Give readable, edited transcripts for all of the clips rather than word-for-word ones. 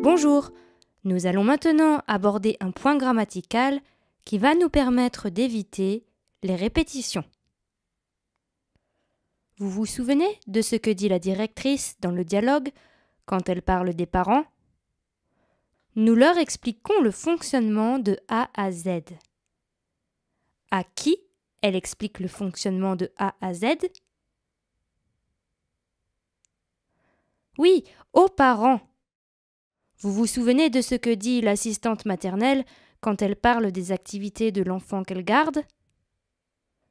Bonjour, nous allons maintenant aborder un point grammatical qui va nous permettre d'éviter les répétitions. Vous vous souvenez de ce que dit la directrice dans le dialogue quand elle parle des parents? Nous leur expliquons le fonctionnement de A à Z. À qui elle explique le fonctionnement de A à Z? Oui, aux parents. Vous vous souvenez de ce que dit l'assistante maternelle quand elle parle des activités de l'enfant qu'elle garde?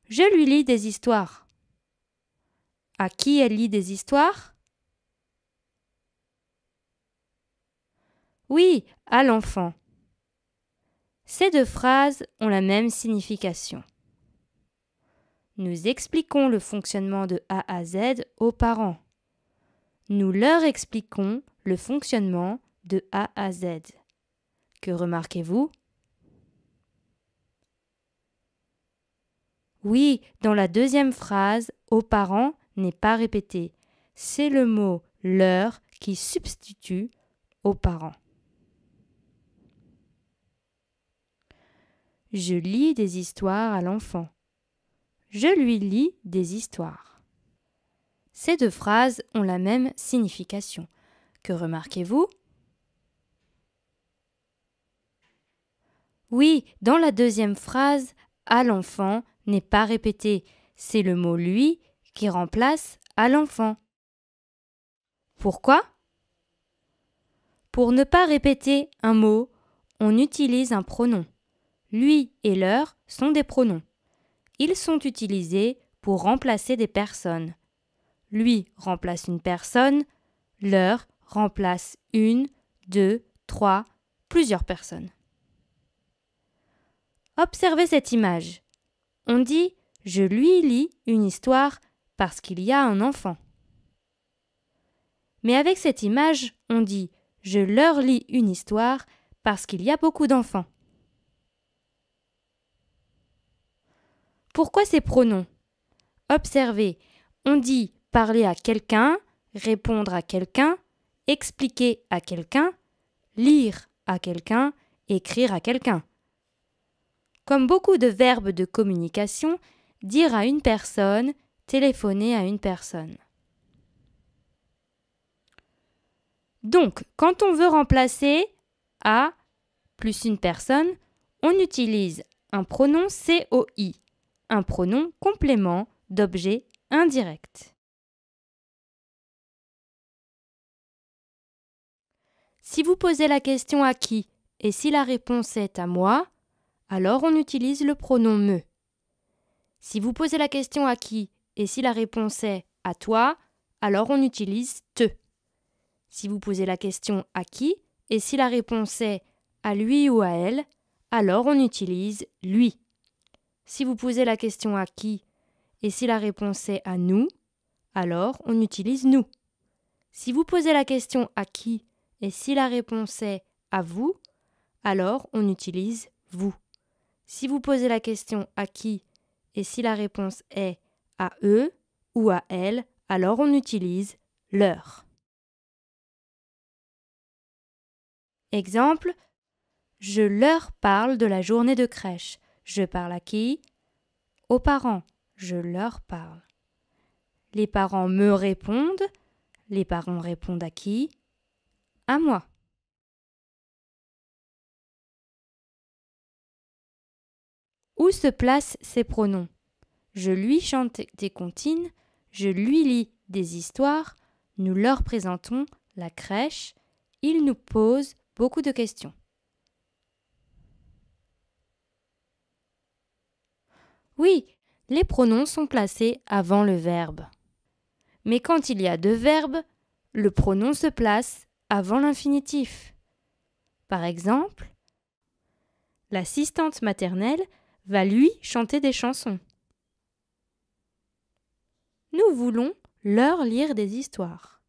Je lui lis des histoires. À qui elle lit des histoires? Oui, à l'enfant. Ces deux phrases ont la même signification. Nous expliquons le fonctionnement de A à Z aux parents. Nous leur expliquons le fonctionnement de A à Z. Que remarquez-vous? Oui, dans la deuxième phrase, aux parents n'est pas répété. C'est le mot leur qui substitue aux parents. Je lis des histoires à l'enfant. Je lui lis des histoires. Ces deux phrases ont la même signification. Que remarquez-vous? Oui, dans la deuxième phrase, à l'enfant n'est pas répété. C'est le mot lui qui remplace à l'enfant. Pourquoi? Pour ne pas répéter un mot, on utilise un pronom. Lui et leur sont des pronoms. Ils sont utilisés pour remplacer des personnes. Lui remplace une personne, leur remplace une, deux, trois, plusieurs personnes. Observez cette image. On dit « je lui lis une histoire parce qu'il y a un enfant ». Mais avec cette image, on dit « je leur lis une histoire parce qu'il y a beaucoup d'enfants ». Pourquoi ces pronoms? Observez, on dit parler à quelqu'un, répondre à quelqu'un, expliquer à quelqu'un, lire à quelqu'un, écrire à quelqu'un. Comme beaucoup de verbes de communication, dire à une personne, téléphoner à une personne. Donc, quand on veut remplacer à plus une personne, on utilise un pronom COI, un pronom complément d'objet indirect. Si vous posez la question à qui et si la réponse est à moi, alors on utilise le pronom me. Si vous posez la question à qui et si la réponse est à toi, alors on utilise te. Si vous posez la question à qui et si la réponse est à lui ou à elle, alors on utilise lui. Si vous posez la question à qui et si la réponse est à nous, alors on utilise nous. Si vous posez la question à qui et si la réponse est à vous, alors on utilise vous. Si vous posez la question à qui et si la réponse est à eux ou à elles, alors on utilise leur. Exemple, je leur parle de la journée de crèche. Je parle à qui? Aux parents. Je leur parle. Les parents me répondent. Les parents répondent à qui? À moi. Où se placent ces pronoms? Je lui chante des comptines, je lui lis des histoires, nous leur présentons la crèche, ils nous posent beaucoup de questions. Oui, les pronoms sont placés avant le verbe. Mais quand il y a deux verbes, le pronom se place avant l'infinitif. Par exemple, l'assistante maternelle va lui chanter des chansons. Nous voulons leur lire des histoires.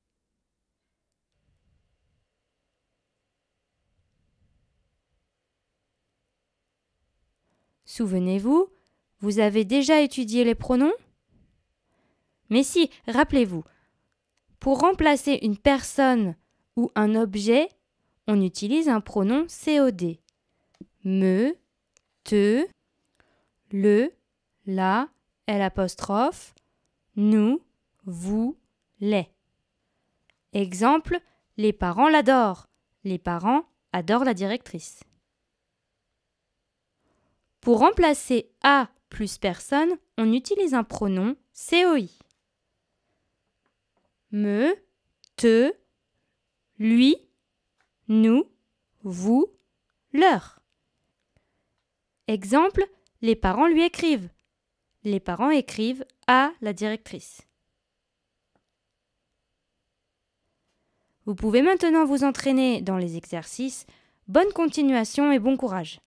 Souvenez-vous, vous avez déjà étudié les pronoms? Mais si, rappelez-vous, pour remplacer une personne ou un objet, on utilise un pronom COD. Me, te, le, la, l'apostrophe, nous, vous, les. Exemple, les parents l'adorent. Les parents adorent la directrice. Pour remplacer a plus personne, on utilise un pronom COI. Me, te, lui, nous, vous, leur. Exemple, les parents lui écrivent. Les parents écrivent à la directrice. Vous pouvez maintenant vous entraîner dans les exercices. Bonne continuation et bon courage.